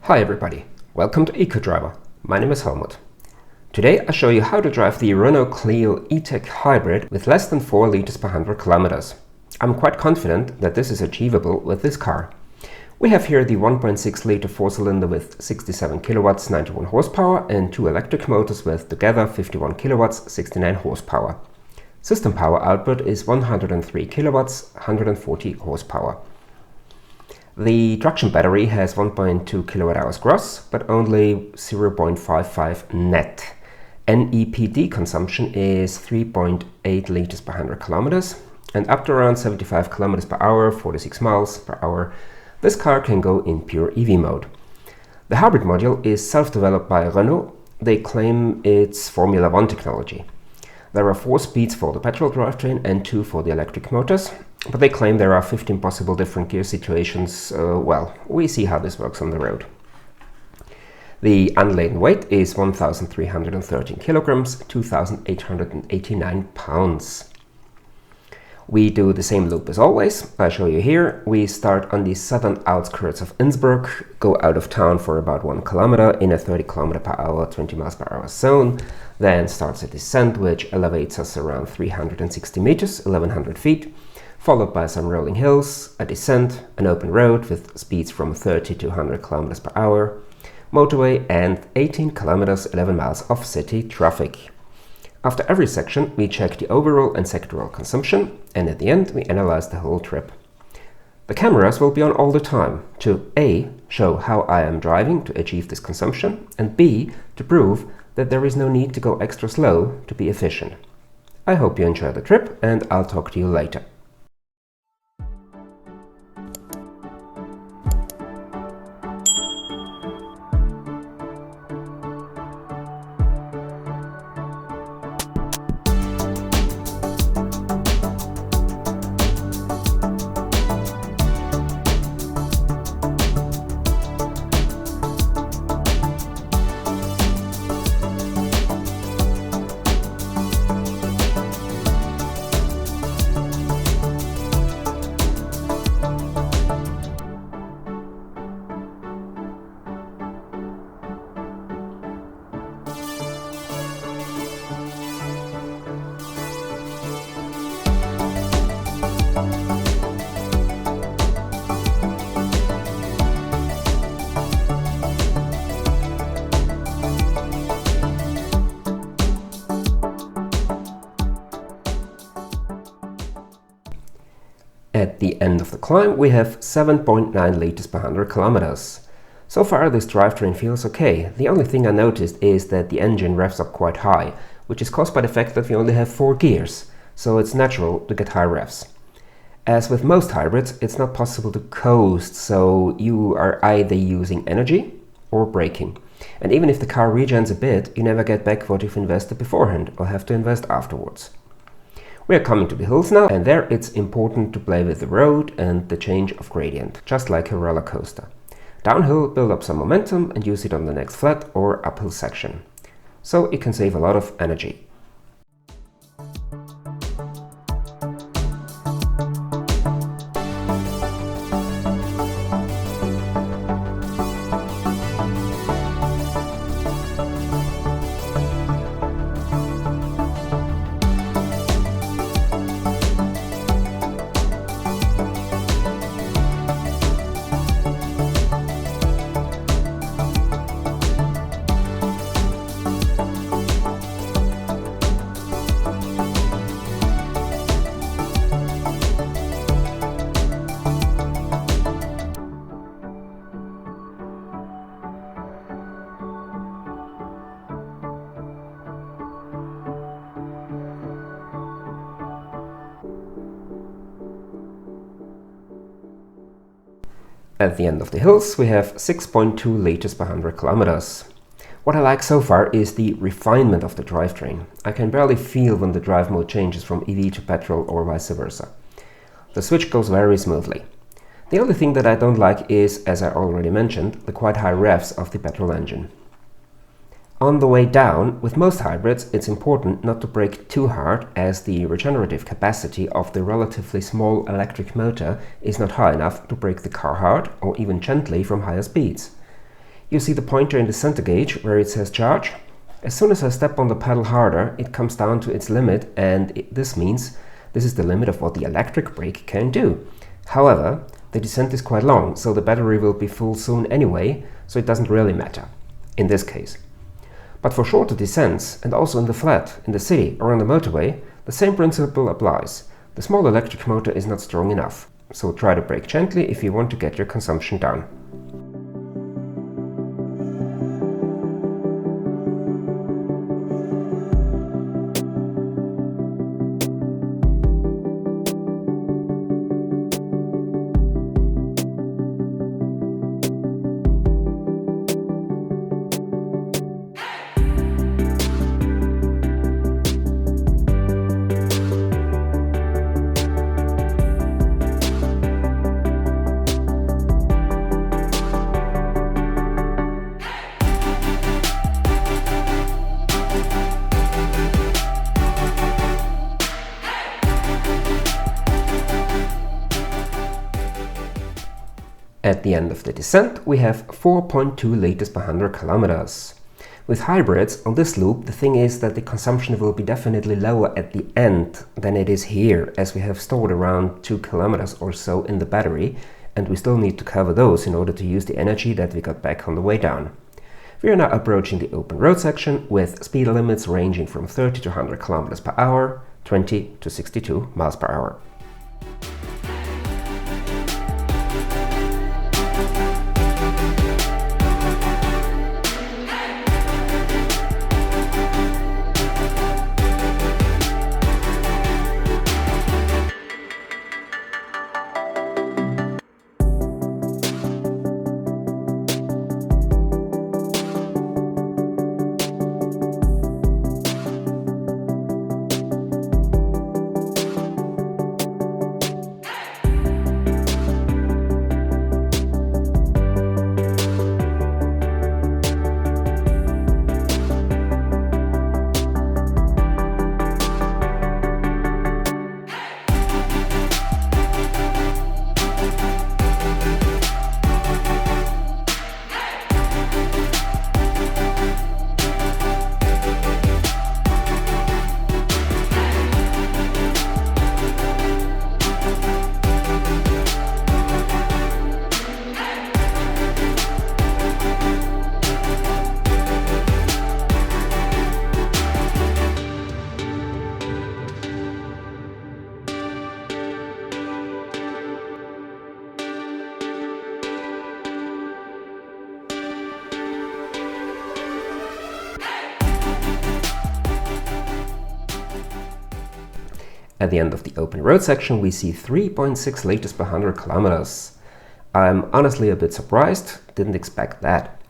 Hi everybody, welcome to Ecodriver. My name is Helmut. Today I show you how to drive the Renault Clio E-Tech Hybrid with less than 4 liters per 100 kilometers. I'm quite confident that this is achievable with this car. We have here the 1.6 liter 4-cylinder with 67 kilowatts, 91 horsepower and 2 electric motors with together 51 kilowatts, 69 horsepower. System power output is 103 kilowatts, 140 horsepower. The traction battery has 1.2 kilowatt-hours gross, but only 0.55 net. NEPD consumption is 3.8 liters per 100 kilometers, and up to around 75 kilometers per hour, 46 miles per hour, this car can go in pure EV mode. The hybrid module is self-developed by Renault. They claim it's Formula One technology. There are 4 speeds for the petrol drivetrain and 2 for the electric motors, but they claim there are 15 possible different gear situations. Well, we see how this works on the road. The unladen weight is 1,313 kilograms, 2,889 pounds. We do the same loop as always. I show you here. We start on the southern outskirts of Innsbruck, go out of town for about 1 kilometer in a 30 km per hour, 20 miles per hour zone, then starts a descent which elevates us around 360 meters, 1100 feet, followed by some rolling hills, a descent, an open road with speeds from 30 to 100 kilometers per hour, motorway and 18 kilometers, 11 miles of city traffic. After every section, we check the overall and sectoral consumption, and at the end, we analyze the whole trip. The cameras will be on all the time to A. show how I am driving to achieve this consumption, and B. to prove that there is no need to go extra slow to be efficient. I hope you enjoy the trip, and I'll talk to you later. At the end of the climb, we have 7.9 liters per 100 kilometers. So far, this drivetrain feels okay. The only thing I noticed is that the engine revs up quite high, which is caused by the fact that we only have 4 gears, so it's natural to get high revs. As with most hybrids, it's not possible to coast, so you are either using energy or braking. And even if the car regens a bit, you never get back what you've invested beforehand or have to invest afterwards. We are coming to the hills now, and there it's important to play with the road and the change of gradient, just like a roller coaster. Downhill, build up some momentum and use it on the next flat or uphill section. So you can save a lot of energy. At the end of the hills, we have 6.2 liters per 100 kilometers. What I like so far is the refinement of the drivetrain. I can barely feel when the drive mode changes from EV to petrol or vice versa. The switch goes very smoothly. The only thing that I don't like is, as I already mentioned, the quite high revs of the petrol engine. On the way down, with most hybrids, it's important not to brake too hard, as the regenerative capacity of the relatively small electric motor is not high enough to brake the car hard or even gently from higher speeds. You see the pointer in the center gauge where it says charge. As soon as I step on the pedal harder, it comes down to its limit, and this means this is the limit of what the electric brake can do. However, the descent is quite long, so the battery will be full soon anyway, so it doesn't really matter in this case. But for shorter descents, and also in the flat, in the city or on the motorway, the same principle applies. The small electric motor is not strong enough, so try to brake gently if you want to get your consumption down. At the end of the descent, we have 4.2 liters per 100 kilometers. With hybrids on this loop, the thing is that the consumption will be definitely lower at the end than it is here, as we have stored around 2 kilometers or so in the battery, and we still need to cover those in order to use the energy that we got back on the way down. We are now approaching the open road section with speed limits ranging from 30 to 100 kilometers per hour, 20 to 62 miles per hour. At the end of the open road section, we see 3.6 liters per 100 kilometers. I'm honestly a bit surprised, didn't expect that.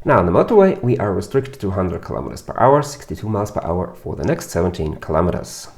Now on the motorway, we are restricted to 100 kilometers per hour, 62 miles per hour for the next 17 kilometers.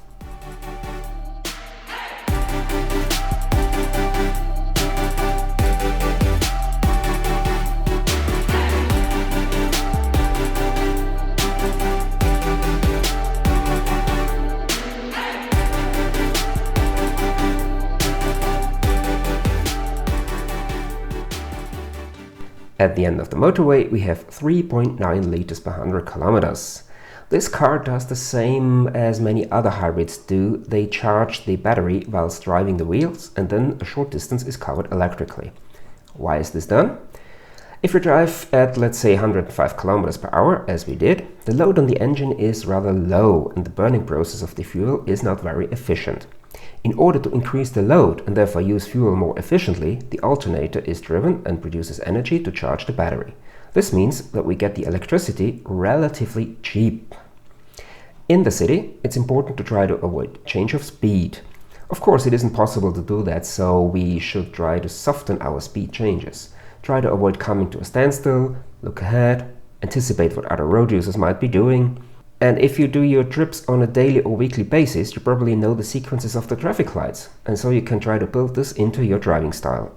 At the end of the motorway, we have 3.9 liters per 100 kilometers. This car does the same as many other hybrids do. They charge the battery whilst driving the wheels, and then a short distance is covered electrically. Why is this done? If you drive at, let's say, 105 kilometers per hour, as we did, the load on the engine is rather low and the burning process of the fuel is not very efficient. In order to increase the load and therefore use fuel more efficiently, the alternator is driven and produces energy to charge the battery. This means that we get the electricity relatively cheap. In the city, it's important to try to avoid change of speed. Of course, it isn't possible to do that, so we should try to soften our speed changes. Try to avoid coming to a standstill, look ahead, anticipate what other road users might be doing. And if you do your trips on a daily or weekly basis, you probably know the sequences of the traffic lights, and so you can try to build this into your driving style.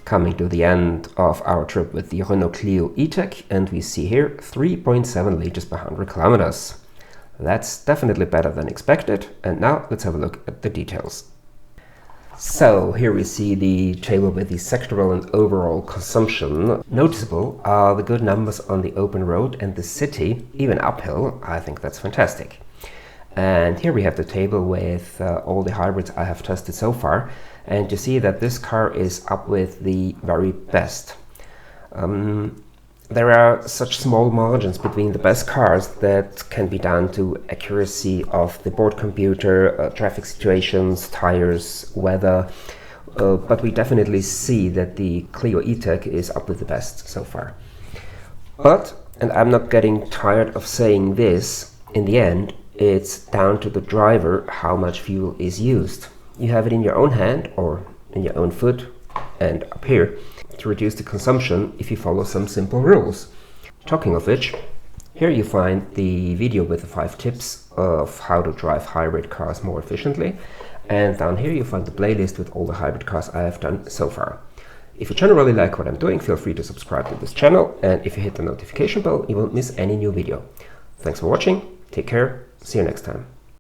coming to the end of our trip with the Renault Clio E-Tech, and we see here 3.7 liters per 100 kilometers. That's definitely better than expected, and now let's have a look at the details. So here we see the table with the sectoral and overall consumption. Noticeable are the good numbers on the open road and the city, even uphill. I think that's fantastic. And here we have the table with all the hybrids I have tested so far, and you see that this car is up with the very best. There are such small margins between the best cars that can be down to accuracy of the board computer, traffic situations, tires, weather, but we definitely see that the Clio E-Tech is up with the best so far. But, and I'm not getting tired of saying this, in the end it's down to the driver how much fuel is used. You have it in your own hand or in your own foot and up here to reduce the consumption if you follow some simple rules. Talking of which, here you find the video with the 5 tips of how to drive hybrid cars more efficiently, and down here you find the playlist with all the hybrid cars I have done so far. If you generally like what I'm doing, feel free to subscribe to this channel, and if you hit the notification bell, you won't miss any new video. Thanks for watching, take care, see you next time.